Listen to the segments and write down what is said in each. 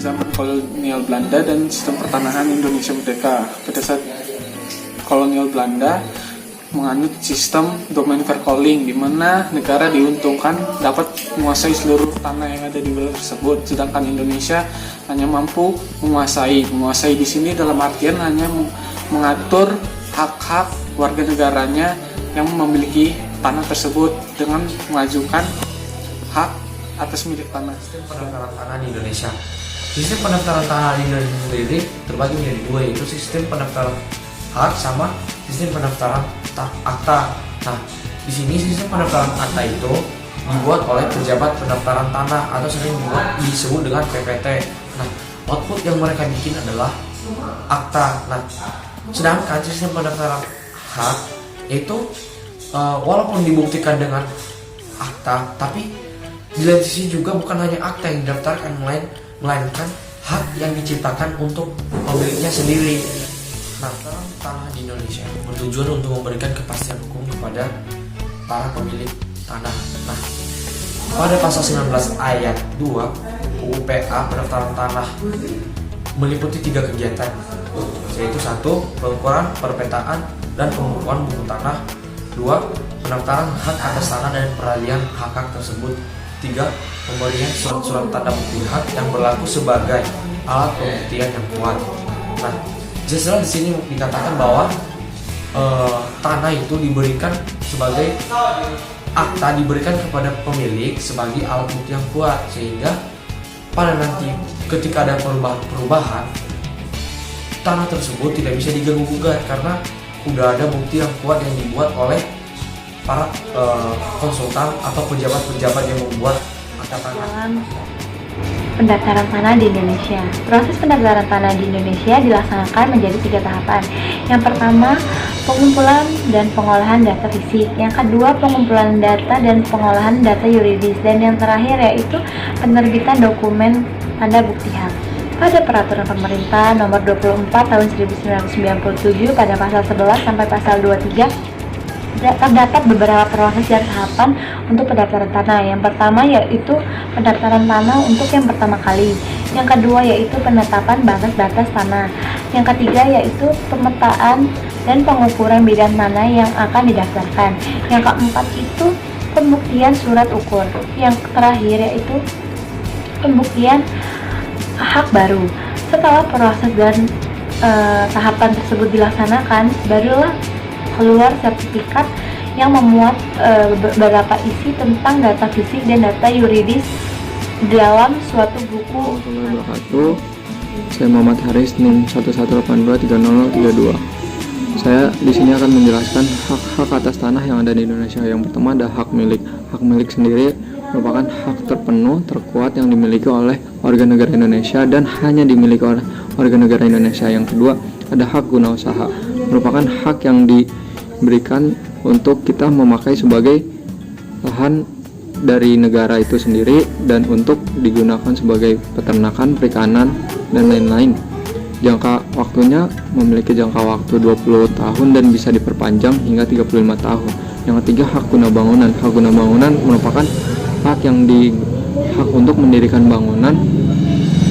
zaman kolonial Belanda dan sistem pertanahan Indonesia Merdeka. Pada saat kolonial Belanda menganut sistem domain verkoling, di mana negara diuntungkan dapat menguasai seluruh tanah yang ada di wilayah tersebut, sedangkan Indonesia hanya mampu menguasai di sini dalam artian hanya mengatur hak-hak warga negaranya yang memiliki tanah tersebut dengan mengajukan hak atas milik tanah. Sistem pendaftaran tanah di Indonesia. Sistem pendaftaran tanah di Indonesia sendiri terbagi menjadi dua, yaitu sistem pendaftaran hak sama sistem pendaftaran akta. Nah, di sini sistem pendaftaran akta itu dibuat oleh pejabat pendaftaran tanah atau sering disebut dengan PPT. Nah, output yang mereka bikin adalah akta. Nah, sedangkan sistem pendaftaran hak itu walaupun dibuktikan dengan akta, tapi di lain sisi juga bukan hanya akta yang didaftarkan, melainkan hak yang diciptakan untuk pemiliknya sendiri. Nah, tanah di Indonesia bertujuan untuk memberikan kepastian hukum kepada para pemilik tanah. Nah, pada pasal 19 ayat 2 UU PA pendaftaran tanah meliputi 3 kegiatan, yaitu 1. Pengukuran, perpetaan, dan pembukuan buku tanah. 2. Pendaftaran hak atas tanah dan peralihan hak tersebut. 3. Pemberian surat-surat tanda bukti hak yang berlaku sebagai alat pembuktian yang kuat. Nah, jelas di sini dikatakan bahwa tanah itu diberikan sebagai akta, diberikan kepada pemilik sebagai alat bukti yang kuat, sehingga pada nanti ketika ada perubahan tanah tersebut tidak bisa diganggu gugat karena udah ada bukti yang kuat yang dibuat oleh para konsultan atau pejabat-pejabat yang membuat akta tanah. Pendaftaran tanah di Indonesia. Proses pendaftaran tanah di Indonesia dilaksanakan menjadi 3 tahapan. Yang pertama, pengumpulan dan pengolahan data fisik. Yang kedua, pengumpulan data dan pengolahan data yuridis. Dan yang terakhir yaitu penerbitan dokumen tanda bukti hak. Pada peraturan pemerintah nomor 24 tahun 1997 pada pasal 11 sampai pasal 23 terdapat beberapa proses dan tahapan untuk pendaftaran tanah. Yang pertama yaitu pendaftaran tanah untuk yang pertama kali. Yang kedua yaitu penetapan batas-batas tanah. Yang ketiga yaitu pemetaan dan pengukuran bidang tanah yang akan didaftarkan. Yang keempat itu pembuktian surat ukur. Yang terakhir yaitu pembuktian hak baru. Setelah proses dan tahapan tersebut dilaksanakan, barulah keluar sertifikat yang memuat beberapa isi tentang data fisik dan data yuridis dalam suatu buku. Saya Muhammad Haris, NIM 118230032. Saya di sini akan menjelaskan hak-hak atas tanah yang ada di Indonesia. Yang pertama ada hak milik. Hak milik sendiri merupakan hak terpenuh, terkuat yang dimiliki oleh warga negara Indonesia dan hanya dimiliki oleh warga negara Indonesia. Yang kedua ada hak guna usaha, merupakan hak yang diberikan untuk kita memakai sebagai lahan dari negara itu sendiri dan untuk digunakan sebagai peternakan, perikanan, dan lain-lain. Jangka waktunya memiliki jangka waktu 20 tahun dan bisa diperpanjang hingga 35 tahun. Yang ketiga hak guna bangunan. Hak guna bangunan merupakan hak hak untuk mendirikan bangunan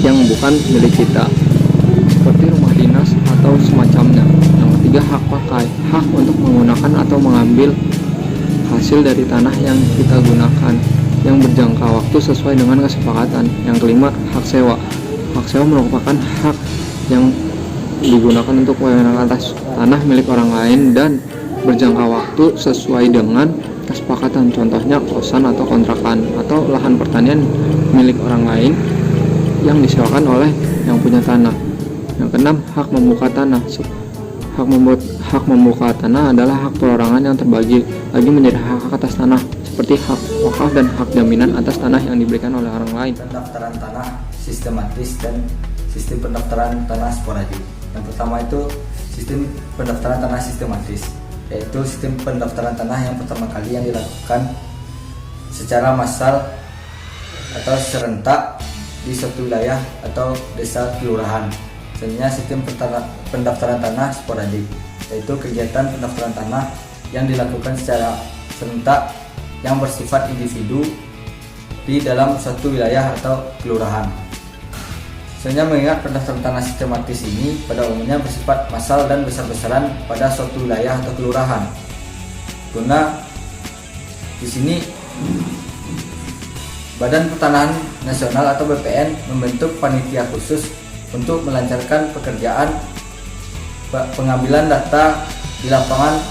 yang bukan milik kita, seperti rumah dinas atau semacamnya. Yang ketiga hak pakai, hak untuk menggunakan atau mengambil hasil dari tanah yang kita gunakan yang berjangka waktu sesuai dengan kesepakatan. Yang kelima hak sewa. Hak sewa merupakan hak yang digunakan untuk wewenang atas tanah milik orang lain dan berjangka waktu sesuai dengan kesepakatan, contohnya kosan atau kontrakan atau lahan pertanian milik orang lain yang disewakan oleh yang punya tanah. Yang keenam hak membuka tanah. Hak membuka tanah adalah hak perorangan yang terbagi lagi menjadi hak atas tanah, seperti hak wakaf dan hak jaminan atas tanah yang diberikan oleh orang lain. Pendaftaran tanah sistematis dan sistem pendaftaran tanah sporadik. Yang pertama itu sistem pendaftaran tanah sistematis, yaitu sistem pendaftaran tanah yang pertama kali yang dilakukan secara massal atau serentak di suatu wilayah atau desa kelurahan. Selanjutnya sistem pendaftaran tanah sporadik, yaitu kegiatan pendaftaran tanah yang dilakukan secara serentak yang bersifat individu di dalam suatu wilayah atau kelurahan. Misalnya mengingat pendaftaran tanah sistematis ini pada umumnya bersifat massal dan besar-besaran pada suatu wilayah atau kelurahan. Guna di sini Badan Pertanahan Nasional atau BPN membentuk panitia khusus untuk melancarkan pekerjaan pengambilan data di lapangan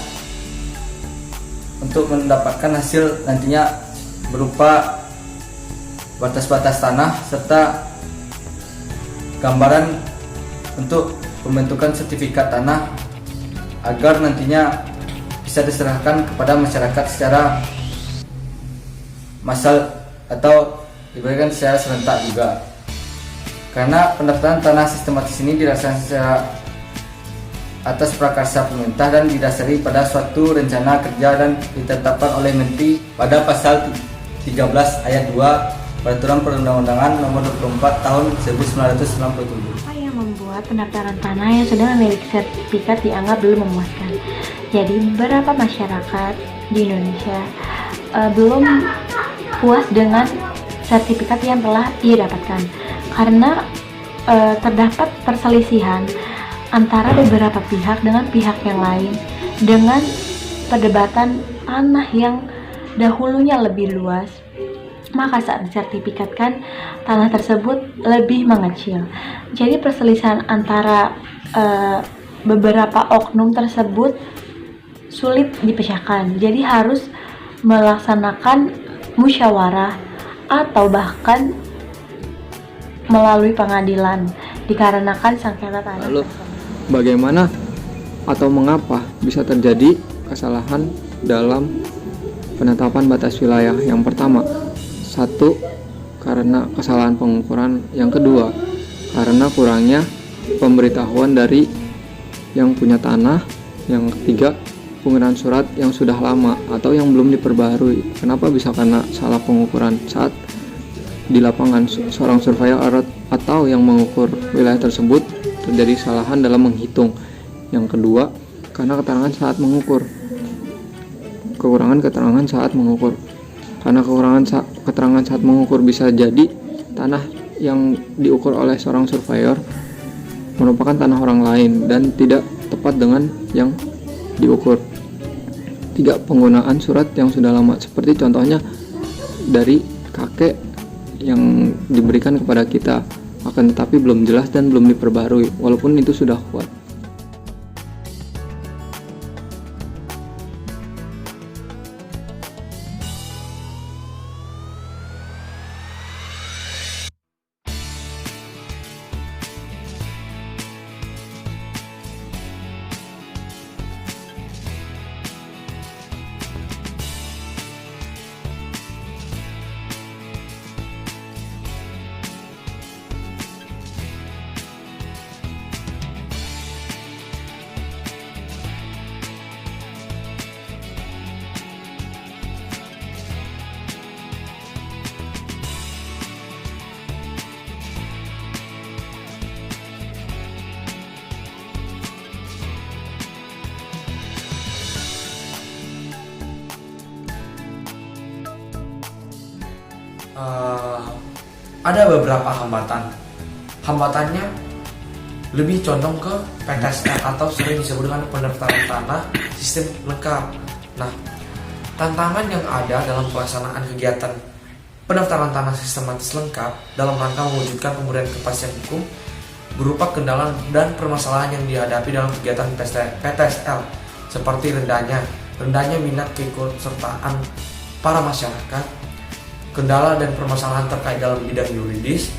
untuk mendapatkan hasil nantinya berupa batas-batas tanah serta gambaran untuk pembentukan sertifikat tanah agar nantinya bisa diserahkan kepada masyarakat secara massal atau diberikan secara serentak juga. Karena pendaftaran tanah sistematis ini dirasakan secara atas prakarsa pemerintah dan didasari pada suatu rencana kerja dan ditetapkan oleh Menteri pada pasal 13 ayat 2 Peraturan Perundang-undangan Nomor 24 Tahun 1997. Apa yang membuat pendaftaran tanah yang sudah memiliki sertifikat dianggap belum memuaskan? Jadi beberapa masyarakat di Indonesia belum puas dengan sertifikat yang telah ia dapatkan karena terdapat perselisihan antara beberapa pihak dengan pihak yang lain dengan perdebatan tanah yang dahulunya lebih luas. Maka saat disertifikatkan tanah tersebut lebih mengecil. Jadi perselisihan antara beberapa oknum tersebut sulit dipecahkan. Jadi harus melaksanakan musyawarah atau bahkan melalui pengadilan dikarenakan sengketa tanah. Lalu bagaimana atau mengapa bisa terjadi kesalahan dalam penetapan batas wilayah? Yang pertama, satu, karena kesalahan pengukuran. Yang kedua, karena kurangnya pemberitahuan dari yang punya tanah. Yang ketiga, penggunaan surat yang sudah lama atau yang belum diperbaharui. Kenapa bisa karena salah pengukuran saat di lapangan seorang surveyor atau yang mengukur wilayah tersebut terjadi kesalahan dalam menghitung. Yang kedua, karena keterangan saat mengukur. Kekurangan keterangan saat mengukur. Karena keterangan saat mengukur bisa jadi tanah yang diukur oleh seorang surveyor merupakan tanah orang lain dan tidak tepat dengan yang diukur. Tiga, penggunaan surat yang sudah lama, seperti contohnya dari kakek yang diberikan kepada kita, akan tetapi belum jelas dan belum diperbarui walaupun itu sudah kuat. Ada beberapa hambatan. Hambatannya lebih condong ke PTSL atau sering disebut dengan pendaftaran tanah sistem lengkap. Nah, tantangan yang ada dalam pelaksanaan kegiatan pendaftaran tanah sistematis lengkap dalam rangka mewujudkan pemberian kepastian hukum berupa kendala dan permasalahan yang dihadapi dalam kegiatan PTSL seperti rendahnya minat keikutsertaan para masyarakat, kendala dan permasalahan terkait dalam bidang yuridis,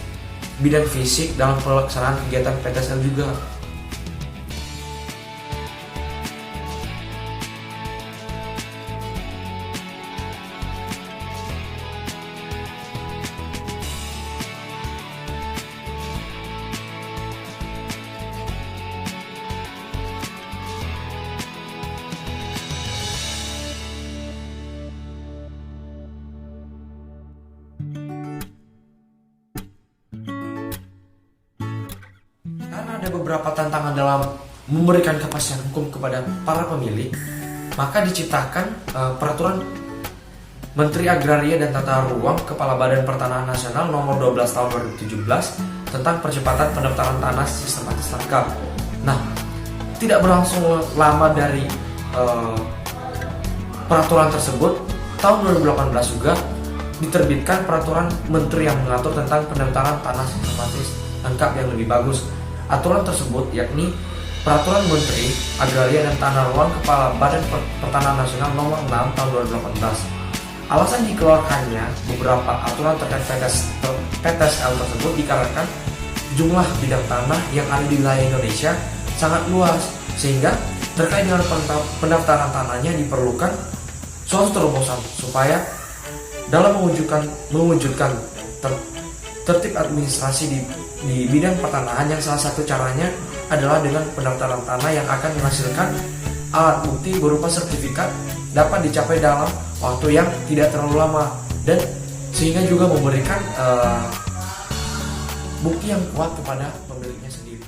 bidang fisik dalam pelaksanaan kegiatan PTSL juga. Karena ada beberapa tantangan dalam memberikan kepastian hukum kepada para pemilik, maka diciptakan peraturan Menteri Agraria dan Tata Ruang Kepala Badan Pertanahan Nasional nomor 12 tahun 2017 tentang percepatan pendaftaran tanah sistematis lengkap. Nah, tidak berlangsung lama dari peraturan tersebut, tahun 2018 juga diterbitkan peraturan menteri yang mengatur tentang pendaftaran tanah sistematis lengkap yang lebih bagus. Aturan tersebut yakni Peraturan Menteri Agraria dan Tata Ruang Kepala Badan Pertanahan Nasional Nomor 6 tahun 2018. Alasan dikeluarkannya beberapa aturan terkait PTSL tersebut dikarenakan jumlah bidang tanah yang ada di wilayah Indonesia sangat luas, sehingga terkait dengan pendaftaran tanahnya diperlukan suatu terobosan supaya dalam mewujudkan tertib administrasi di bidang pertanahan, yang salah satu caranya adalah dengan pendaftaran tanah yang akan menghasilkan alat bukti berupa sertifikat dapat dicapai dalam waktu yang tidak terlalu lama, dan sehingga juga memberikan bukti yang kuat kepada pemiliknya sendiri.